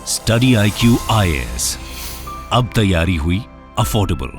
Study IQ IAS, अब तैयारी हुई अफोर्डेबल।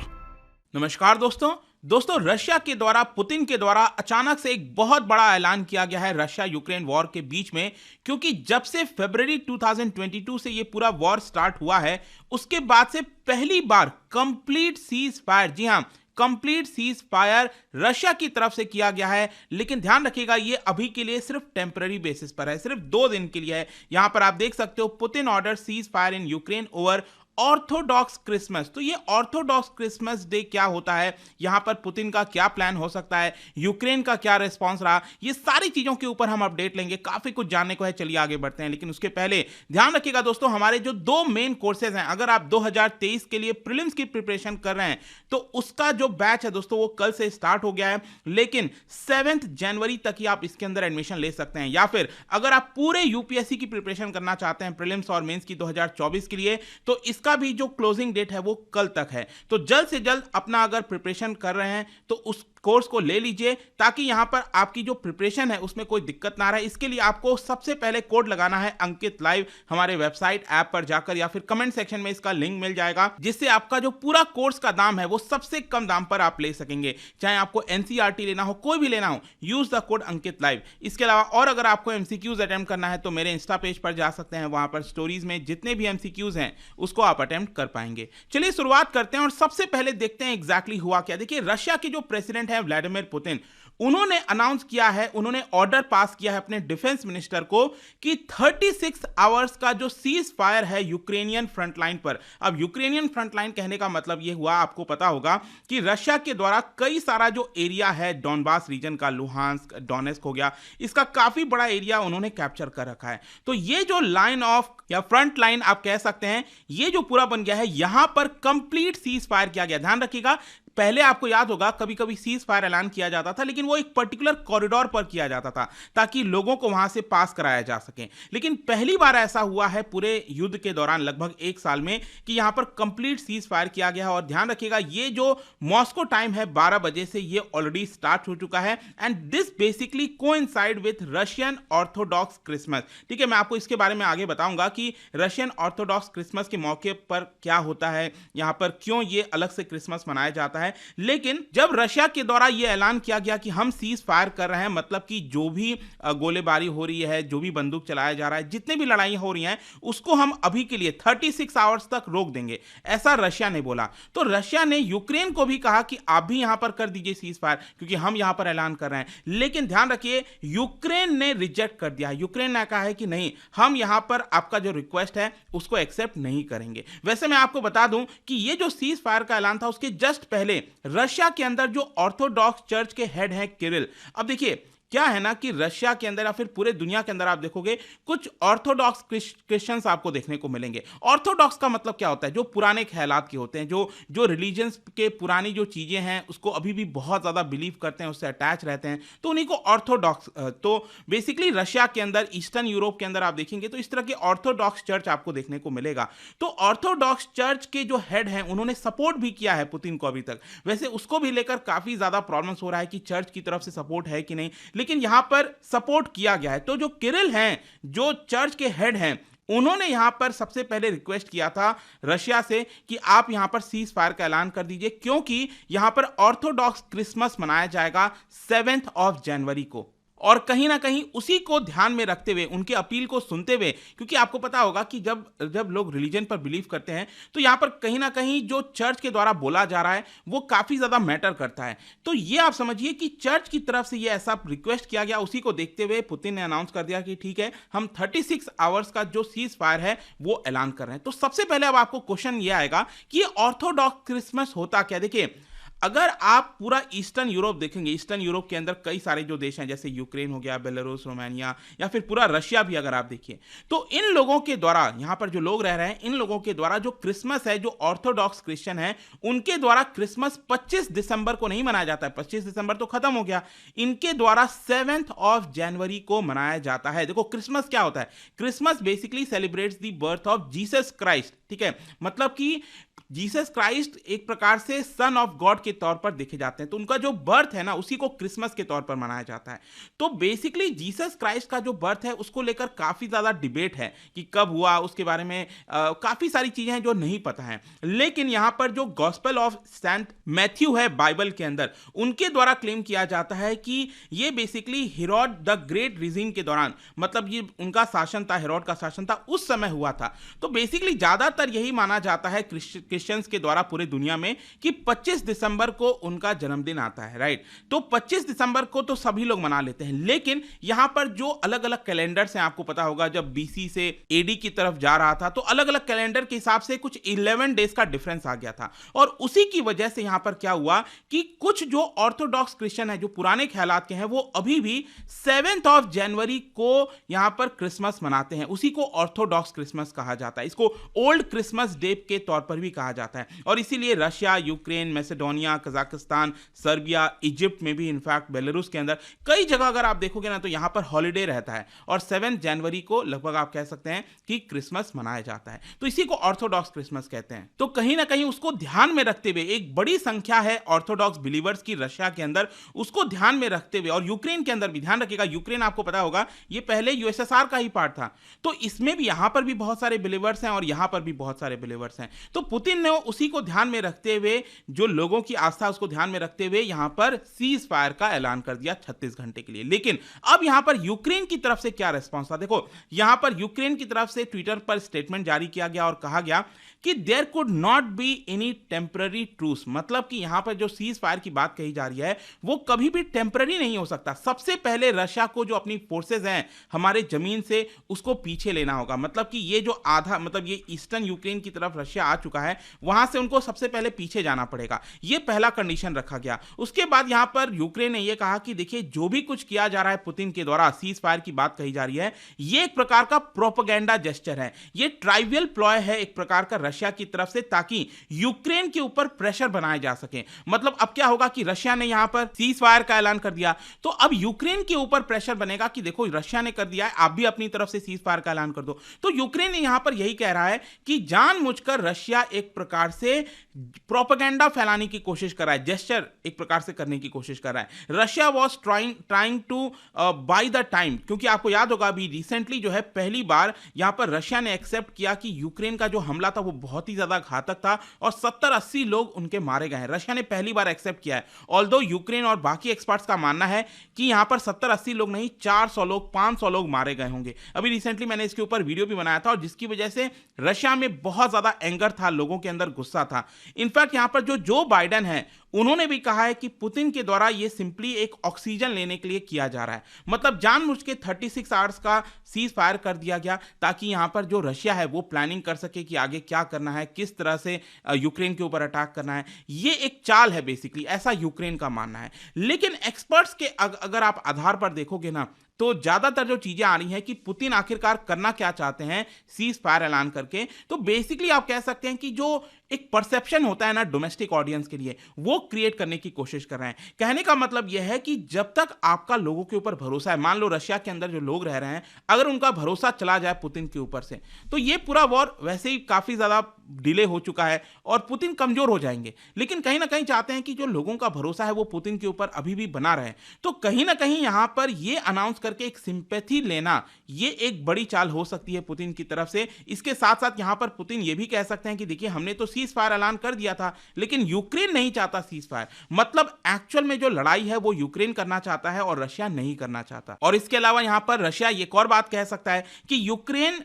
नमस्कार दोस्तों, रशिया के द्वारा पुतिन के द्वारा अचानक से एक बहुत बड़ा ऐलान किया गया है रशिया यूक्रेन वॉर के बीच में, क्योंकि जब से फरवरी 2022 से ये पूरा वॉर स्टार्ट हुआ है, उसके बाद से पहली बार कंप्लीट सीज फायर, जी हां, कंप्लीट सीज फायर रशिया की तरफ से किया गया है। लेकिन ध्यान रखिएगा, ये अभी के लिए सिर्फ टेम्पररी बेसिस पर है, सिर्फ 2 दिन के लिए है। यहां पर आप देख सकते हो, Putin order cease fire in Ukraine over Orthodox Christmas. तो ये ऑर्थोडॉक्स क्रिसमस डे क्या होता है, यहां पर पुतिन का क्या प्लान हो सकता है, यूक्रेन का क्या रिस्पांस रहा, ये सारी चीजों के ऊपर हम अपडेट लेंगे। काफी कुछ जानने को है, चलिए आगे बढ़ते हैं। लेकिन उसके पहले ध्यान रखिएगा दोस्तों, हमारे जो 2 मेन कोर्सेज हैं, अगर आप 2023 के लिए प्रीलिम्स की प्रिपरेशन कर रहे हैं तो उसका जो बैच है दोस्तों, वो कल से स्टार्ट हो गया है। लेकिन 7 जनवरी तक ही आप इसके अंदर एडमिशन ले सकते हैं, या फिर अगर आप पूरे यूपीएससी की प्रिपरेशन करना चाहते हैं प्रीलिम्स और मेंस की 2024 के लिए, तो इसका भी जो क्लोजिंग डेट है वो कल तक है। तो जल्द से जल्द अपना अगर प्रिपरेशन कर रहे हैं तो उस कोर्स को ले लीजिए, ताकि यहां पर आपकी जो प्रिपरेशन है उसमें कोई दिक्कत ना रहे। इसके लिए आपको सबसे पहले कोड लगाना है अंकित लाइव, हमारे वेबसाइट ऐप पर जाकर, या फिर कमेंट सेक्शन में इसका लिंक मिल जाएगा, जिससे आपका जो पूरा कोर्स का दाम है वो सबसे कम दाम पर आप ले सकेंगे। चाहे आपको एनसीईआरटी लेना हो, कोई भी लेना हो, use the code Ankit live. इसके अलावा और अगर आपको एमसीक्यूज अटेम्प्ट करना है तो मेरे इंस्टा पेज पर जा सकते हैं, वहां पर स्टोरीज में जितने भी एमसीक्यूज हैं उसको आप अटेम्प्ट कर पाएंगे। चलिए शुरुआत करते हैं और सबसे पहले देखते हैं एग्जैक्टली हुआ क्या। देखिए, रशिया के जो प्रेसिडेंट है व्लादिमीर पुतिन, उन्होंने अनाउंस किया है, उन्होंने ऑर्डर पास किया है अपने डिफेंस मिनिस्टर को कि 36 आवर्स का जो सीज फायर है यूक्रेनियन फ्रंटलाइन पर। अब यूक्रेनियन फ्रंटलाइन कहने का मतलब यह हुआ, आपको पता होगा कि रशिया के द्वारा कई सारा जो एरिया है डॉनबास रीजन का, लुहांस्क, डोनेस्क हो गया, इसका काफी बड़ा एरिया उन्होंने कैप्चर कर रखा है। तो ये जो लाइन ऑफ या फ्रंट लाइन आप कह सकते हैं, ये जो पूरा बन गया है, यहां पर कंप्लीट सीज फायर किया गया। ध्यान रखिएगा, पहले आपको याद होगा कभी कभी सीज फायर ऐलान किया जाता था, लेकिन वो एक पर्टिकुलर कॉरिडोर पर किया जाता था ताकि लोगों को वहां से पास कराया जा सके। लेकिन पहली बार ऐसा हुआ है पूरे युद्ध के दौरान, लगभग 1 साल में, कि यहां पर कंप्लीट सीज फायर किया गया है। और ध्यान रखिएगा, ये जो मॉस्को टाइम है 12 बजे से, ये ऑलरेडी स्टार्ट हो चुका है। And this basically coincide with Russian Orthodox Christmas. ठीक है, मैं आपको इसके बारे में आगे बताऊंगा कि रशियन ऑर्थोडॉक्स क्रिसमस के मौके पर क्या होता है, यहां पर क्यों ये अलग से क्रिसमस मनाया जाता है। लेकिन जब रशिया के द्वारा यह ऐलान किया गया कि हम सीज फायर कर रहे हैं, मतलब कि जो भी गोलीबारी हो रही है, जो भी बंदूक चलाया जा रहा है, जितने भी लड़ाइयां हो रही हैं, उसको हम अभी के लिए 36 आवर्स तक रोक देंगे, ऐसा रशिया ने बोला। तो रशिया ने यूक्रेन को भी कहा कि आप भी यहां पर कर दीजिए सीज फायर, क्योंकि हम यहां पर ऐलान कर रहे हैं। लेकिन ध्यान रखिए, यूक्रेन ने रिजेक्ट कर दिया। यूक्रेन ने कहा है कि नहीं, हम यहां पर आपका जो रिक्वेस्ट है उसको एक्सेप्ट नहीं करेंगे। वैसे मैं आपको बता दूं कि ये जो सीज फायर का ऐलान था, उसके जस्ट पहले रशिया के अंदर जो ऑर्थोडॉक्स चर्च के हेड हैं किरिल, अब देखिए क्या है ना कि रशिया के अंदर या फिर पूरे दुनिया के अंदर आप देखोगे कुछ ऑर्थोडॉक्स क्रिश्चियंस आपको देखने को मिलेंगे। ऑर्थोडॉक्स का मतलब क्या होता है, जो पुराने ख्यालात के होते हैं, जो रिलीजन्स के पुरानी जो चीजें हैं उसको अभी भी बहुत ज्यादा बिलीव करते हैं, उससे अटैच रहते हैं, तो उन्हीं को ऑर्थोडॉक्स। तो बेसिकली रशिया के अंदर, ईस्टर्न यूरोप के अंदर आप देखेंगे तो इस तरह के ऑर्थोडॉक्स चर्च आपको देखने को मिलेगा। तो ऑर्थोडॉक्स चर्च के जो हेड हैं, उन्होंने सपोर्ट भी किया है पुतिन को अभी तक। वैसे उसको भी लेकर काफी ज्यादा प्रॉब्लम्स हो रहा है कि चर्च की तरफ से सपोर्ट है कि नहीं, लेकिन यहां पर सपोर्ट किया गया है। तो जो किरिल हैं, जो चर्च के हेड हैं, उन्होंने यहां पर सबसे पहले रिक्वेस्ट किया था रशिया से कि आप यहां पर सीज फायर का ऐलान कर दीजिए, क्योंकि यहां पर ऑर्थोडॉक्स क्रिसमस मनाया जाएगा 7 जनवरी को। और कहीं ना कहीं उसी को ध्यान में रखते हुए, उनके अपील को सुनते हुए, क्योंकि आपको पता होगा कि जब लोग रिलीजन पर बिलीव करते हैं तो यहां पर कहीं ना कहीं जो चर्च के द्वारा बोला जा रहा है वो काफी ज्यादा मैटर करता है। तो ये आप समझिए कि चर्च की तरफ से ये ऐसा रिक्वेस्ट किया गया, उसी को देखते हुए पुतिन ने अनाउंस कर दिया कि ठीक है, हम 36 आवर्स का जो सीज फायर है वो ऐलान कर रहे हैं। तो सबसे पहले अब आपको क्वेश्चन ये आएगा कि ये ऑर्थोडॉक्स क्रिसमस होता क्या। देखिए, अगर आप पूरा ईस्टर्न यूरोप देखेंगे, ईस्टर्न यूरोप के अंदर कई सारे जो देश हैं, जैसे यूक्रेन हो गया, बेलारूस, रोमानिया, या फिर पूरा रशिया भी अगर आप देखिए, तो इन लोगों के द्वारा, यहां पर जो लोग रह रहे हैं, इन लोगों के द्वारा जो क्रिसमस है, जो ऑर्थोडॉक्स क्रिश्चियन है, उनके द्वारा क्रिसमस 25 दिसंबर को नहीं मनाया जाता है। 25 दिसंबर तो खत्म हो गया, इनके द्वारा 7 जनवरी को मनाया जाता है। देखो, क्रिसमस क्या होता है? Christmas basically celebrates the birth of Jesus Christ. ठीक है, मतलब कि जीसस क्राइस्ट एक प्रकार से सन ऑफ गॉड के तौर पर देखे जाते हैं, तो उनका जो बर्थ है ना उसी को क्रिसमस के तौर पर मनाया जाता है। तो बेसिकली जीसस क्राइस्ट का जो बर्थ है उसको लेकर काफी ज्यादा डिबेट है कि कब हुआ, उसके बारे में काफी सारी चीजें हैं जो नहीं पता है। लेकिन यहां पर जो गॉस्पेल ऑफ सेंट मैथ्यू है बाइबल के अंदर, उनके द्वारा क्लेम किया जाता है कि ये basically Herod the great regime के दौरान, मतलब ये उनका शासन था, हेरोड का शासन था, उस समय हुआ था। तो बेसिकली ज्यादातर यही माना जाता है क्रिश्चियंस के द्वारा पूरे दुनिया में कि 25 दिसंबर को उनका जन्मदिन आता है, राइट। तो 25 दिसंबर को तो सभी लोग मना लेते हैं, लेकिन यहां पर जो अलग अलग कैलेंडर्स हैं, आपको पता होगा जब बीसी से एडी की तरफ जा रहा था तो अलग अलग कैलेंडर के हिसाब से कुछ 11 डेज का डिफरेंस आ गया था। और उसी की वजह से यहां पर क्या हुआ कि कुछ जो ऑर्थोडॉक्स क्रिश्चियन है, जो पुराने ख्यालात के हैं, वो अभी भी 7th ऑफ जनवरी को यहां पर क्रिसमस मनाते हैं। उसी को ऑर्थोडॉक्स क्रिसमस कहा जाता है, इसको ओल्ड क्रिसमस डे के तौर पर भी कहा जाता है। और इसीलिए Russia, Ukraine, Macedonia, Kazakhstan, Serbia, Egypt में भी, इनफैक्ट बेलारूस के अंदर कई जगह अगर आप देखोगे ना तो यहां पर हॉलिडे रहता है और 7 जनवरी को लगभग आप कह सकते हैं कि क्रिसमस मनाया जाता है। तो इसी को ऑर्थोडॉक्स क्रिसमस कहते हैं। तो कहीं ना कहीं उसको ध्यान में रखते हुए, एक बड़ी संख्या है ऑर्थोडॉक्स बिलीवर्स की रशिया के अंदर, उसको ध्यान में रखते हुए, और यूक्रेन के अंदर भी ध्यान रखिएगा, यूक्रेन आपको पता होगा ये पहले यूएसएसआर का ही पार्ट था, तो इसमें भी यहां पर भी बहुत सारे बिलीवर्स हैं और यहां पर भी बहुत सारे बिलीवर्स हैं। तो पुतिन ने उसी को ध्यान में रखते हुए, जो लोगों की आस्था उसको ध्यान में रखते हुए यहां पर सीज फायर का ऐलान कर दिया 36 घंटे के लिए। लेकिन अब यहां पर यूक्रेन की तरफ से क्या रिस्पॉन्स था, देखो यहां पर यूक्रेन की तरफ से ट्विटर पर स्टेटमेंट जारी किया गया और कहा गया कि there could not be any temporary truce, मतलब कि यहां पर जो सीज फायर की बात कही जा रही है वो कभी भी टेम्पररी नहीं हो सकता। सबसे पहले रशिया को जो अपनी फोर्सेस हैं हमारे जमीन से, उसको पीछे लेना होगा। मतलब कि ये जो आधा, मतलब ये ईस्टर्न यूक्रेन की तरफ रशिया आ चुका है, वहां से उनको सबसे पहले पीछे जाना पड़ेगा, ये पहला कंडीशन रखा गया। उसके बाद यहां पर यूक्रेन ने यह कहा कि देखिए जो भी कुछ किया जा रहा है पुतिन के द्वारा, सीज फायर की बात कही जा रही है, ये एक प्रकार का प्रोपेगेंडा जेस्चर है, ये ट्राइवियल प्लॉय है एक प्रकार का रशिया की तरफ से, ताकि यूक्रेन के ऊपर प्रेशर बनाया जा सके। मतलब अब क्या होगा कि रशिया ने यहां पर सीज फायर का ऐलान कर दिया, तो अब यूक्रेन के ऊपर प्रेशर बनेगा कि देखो रशिया ने कर दिया है, आप भी अपनी तरफ से सीज फायर का ऐलान कर दो। तो यूक्रेन ने यहां पर यही कह रहा है कि जानबूझकर रशिया एक प्रकार से प्रोपेगेंडा फैलाने की कोशिश कर रहा है, जेस्चर एक प्रकार से करने की कोशिश कर रहा है। Russia was trying to buy the time, क्योंकि आपको याद होगा अभी रिसेंटली जो है पहली बार यहां पर रशिया ने एक्सेप्ट किया कि यूक्रेन का जो हमला था वो बहुत ही ज्यादा घातक था और 70-80 लोग उनके मारे गए हैं। रशिया ने पहली बार एक्सेप्ट किया है, ऑल्दो यूक्रेन और बाकी एक्सपर्ट्स का मानना है कि यहां पर 70-80 लोग नहीं, 400 लोग, 500 लोग मारे गए होंगे। अभी रिसेंटली मैंने इसके ऊपर वीडियो भी बनाया था और जिसकी वजह से रशिया में बहुत ज्यादा एंगर था, लोगों के अंदर गुस्सा था। इनफैक्ट यहां पर जो बाइडेन है उन्होंने भी कहा है कि पुतिन के द्वारा यह सिंपली एक ऑक्सीजन लेने के लिए किया जा रहा है। मतलब जानबूझ के 36 आवर्स का सीज फायर कर दिया गया ताकि यहां पर जो रशिया है वो प्लानिंग कर सके कि आगे क्या करना है, किस तरह से यूक्रेन के ऊपर अटैक करना है। ये एक चाल है बेसिकली, ऐसा यूक्रेन का मानना है। लेकिन एक्सपर्ट्स के अगर आप आधार पर देखोगे ना तो ज्यादातर जो चीजें आ रही हैं कि पुतिन आखिरकार करना क्या चाहते हैं सीज फायर ऐलान करके, तो बेसिकली आप कह सकते हैं कि जो एक परसेप्शन होता है ना डोमेस्टिक ऑडियंस के लिए, वो क्रिएट करने की कोशिश कर रहे हैं। कहने का मतलब यह है कि जब तक आपका लोगों के ऊपर भरोसा है, मान लो रशिया के अंदर जो लोग रह रहे हैं, अगर उनका भरोसा चला जाए पुतिन के ऊपर से, तो ये पूरा वॉर वैसे ही काफी ज्यादा डिले हो चुका है और पुतिन कमजोर हो जाएंगे। लेकिन कहीं ना कहीं चाहते हैं कि जो लोगों का भरोसा है वो पुतिन के ऊपर अभी भी बना रहे। तो कहीं ना कहीं यहां पर ये अनाउंस करके एक सिंपैथी लेना, ये एक बड़ी चाल हो सकती है पुतिन की तरफ से। इसके साथ साथ यहां पर पुतिन ये भी कह सकते हैं कि देखिए हमने तो सीज फायर ऐलान कर दिया था, लेकिन यूक्रेन नहीं चाहता सीज फायर। मतलब एक्चुअल में जो लड़ाई है वो यूक्रेन करना चाहता है और रशिया नहीं करना चाहता। और इसके अलावा यहां पर रशिया एक और बात कह सकता है कि यूक्रेन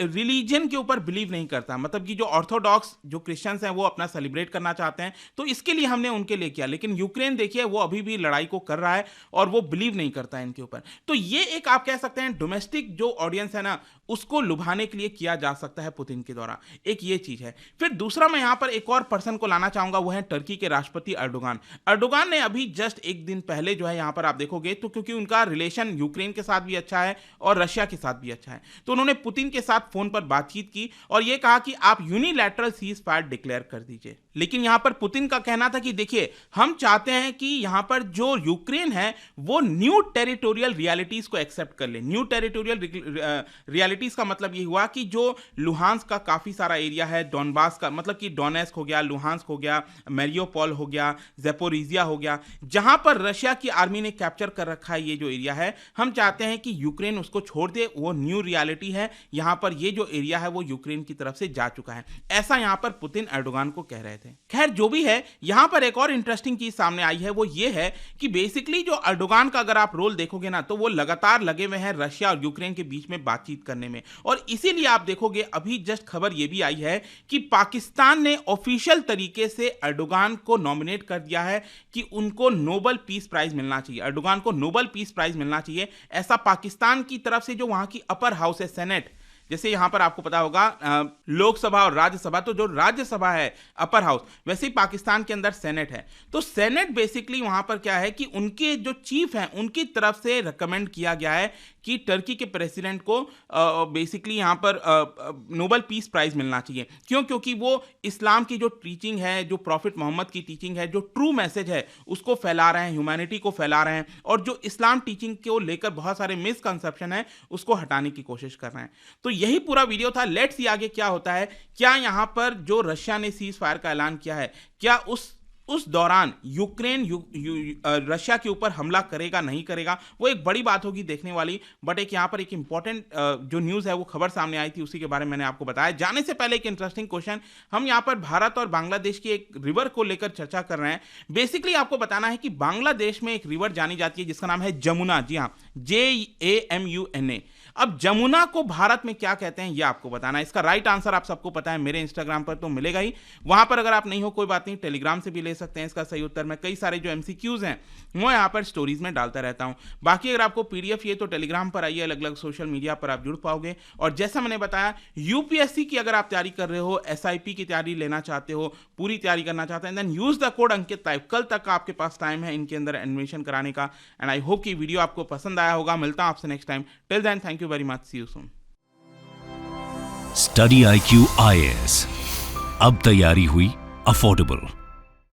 रिलीजन के ऊपर बिलीव नहीं करता, मतलब कि जो ऑर्थोडॉक्स जो क्रिश्चियंस हैं वो अपना सेलिब्रेट करना चाहते हैं, तो इसके लिए हमने उनके लिए किया। लेकिन यूक्रेन देखिए वो अभी भी लड़ाई को कर रहा है और वो बिलीव नहीं करता है इनके ऊपर। तो ये एक आप कह सकते हैं डोमेस्टिक जो ऑडियंस है ना, उसको लुभाने के लिए किया जा सकता है पुतिन के द्वारा। एक ये चीज है। फिर दूसरा मैं यहां पर एक और पर्सन को लाना चाहूंगा, वो है टर्की के राष्ट्रपति अर्दोगान। अर्दोगान ने अभी जस्ट एक दिन पहले जो है यहां पर आप देखोगे तो, क्योंकि उनका रिलेशन यूक्रेन के साथ भी अच्छा है और रशिया के साथ भी अच्छा है, तो उन्होंने पुतिन के साथ फोन पर बातचीत की और यह कहा कि आप यूनिलैटरल सीज फायर डिक्लेयर कर दीजिए। लेकिन यहाँ पर पुतिन का कहना था कि देखिए हम चाहते हैं कि यहाँ पर जो यूक्रेन है वो न्यू टेरिटोरियल रियलिटीज को एक्सेप्ट कर ले। न्यू टेरिटोरियल रियलिटीज का मतलब ये हुआ कि जो लुहांस्क का काफी सारा एरिया है, डॉनबास का मतलब कि डोनेस्क हो गया, लुहांस्क हो गया, मेरियोपोल हो गया, ज़ेपोरिजिया हो गया, जहां पर रशिया की आर्मी ने कैप्चर कर रखा है ये जो एरिया है, हम चाहते हैं कि यूक्रेन उसको छोड़ दे। वो न्यू रियलिटी है, यहां पर ये जो एरिया है वो यूक्रेन की तरफ से जा चुका है, ऐसा यहां पर पुतिन एर्डोगान को कह रहे थे। खैर जो भी है, यहां पर एक और इंटरेस्टिंग चीज सामने आई है, वो ये है कि बेसिकली जो एर्डोगान का अगर आप रोल देखोगे ना, तो वो लगातार लगे हुए हैं रशिया और यूक्रेन के बीच में बातचीत करने में। और इसीलिए आप देखोगे अभी जस्ट खबर ये भी आई है कि पाकिस्तान ने ऑफिशियल तरीके से एर्डोगान को नॉमिनेट कर दिया है कि उनको नोबेल पीस प्राइज मिलना चाहिए, एर्डोगान को नोबेल पीस प्राइज मिलना चाहिए। ऐसा पाकिस्तान की तरफ से जो वहां की अपर हाउस है, सेनेट, जैसे यहां पर आपको पता होगा लोकसभा और राज्यसभा, तो जो राज्यसभा है अपर हाउस, वैसे ही पाकिस्तान के अंदर सेनेट है। तो सेनेट बेसिकली वहां पर क्या है कि उनके जो चीफ हैं उनकी तरफ से रिकमेंड किया गया है कि टर्की के प्रेसिडेंट को बेसिकली यहां पर नोबेल पीस प्राइज मिलना चाहिए। क्यों? क्योंकि वो इस्लाम की जो टीचिंग है, जो प्रॉफिट मोहम्मद की टीचिंग है, जो ट्रू मैसेज है उसको फैला रहे हैं, ह्यूमैनिटी को फैला रहे हैं, और जो इस्लाम टीचिंग को लेकर बहुत सारे मिसकंसेप्शन है उसको हटाने की कोशिश कर रहे हैं। तो यही पूरा वीडियो था। लेट्स सी आगे क्या होता है। क्या यहां पर जो रशिया ने सीज फायर का ऐलान किया है, क्या उस दौरान यूक्रेन रशिया के ऊपर हमला करेगा नहीं करेगा, वो एक बड़ी बात होगी देखने वाली। बट एक यहाँ पर एक इंपॉर्टेंट जो न्यूज़ है वो खबर सामने आई थी, उसी के बारे में मैंने आपको बताया। जाने से पहले एक इंटरेस्टिंग क्वेश्चन, हम यहाँ पर भारत और बांग्लादेश की एक रिवर को लेकर चर्चा कर रहे हैं। बेसिकली आपको बताना है कि बांग्लादेश में एक रिवर जानी जाती है जिसका नाम है जमुना। जी हाँ, JAMUNA। अब जमुना को भारत में क्या कहते हैं ये आपको बताना है। इसका राइट आंसर आप सबको पता है, मेरे इंस्टाग्राम पर तो मिलेगा ही। वहां पर अगर आप नहीं हो कोई बात नहीं, टेलीग्राम से भी ले सकते हैं इसका सही उत्तर। मैं कई सारे जो MCQs हैं वो यहाँ पर स्टोरीज में डालता रहता हूँ। बाकी अगर आपको PDF चाहिए तो टेलीग्राम पर आइए, अलग अलग सोशल मीडिया पर आप जुड़ पाओगे। और जैसा मैंने बताया, UPSC की अगर आप तैयारी कर रहे हो, SIP की तैयारी लेना चाहते हो, पूरी तैयारी करना चाहते हैं, then use the code Ankit type. कल तक आपके पास टाइम है इनके अंदर एडमिशन कराने का। एंड आई होप कि वीडियो आपको पसंद आया होगा। मिलता हूं आपसे next time. Till then, thank you very much, see you soon. Study IQ IAS, अब तैयारी हुई अफोर्डेबल।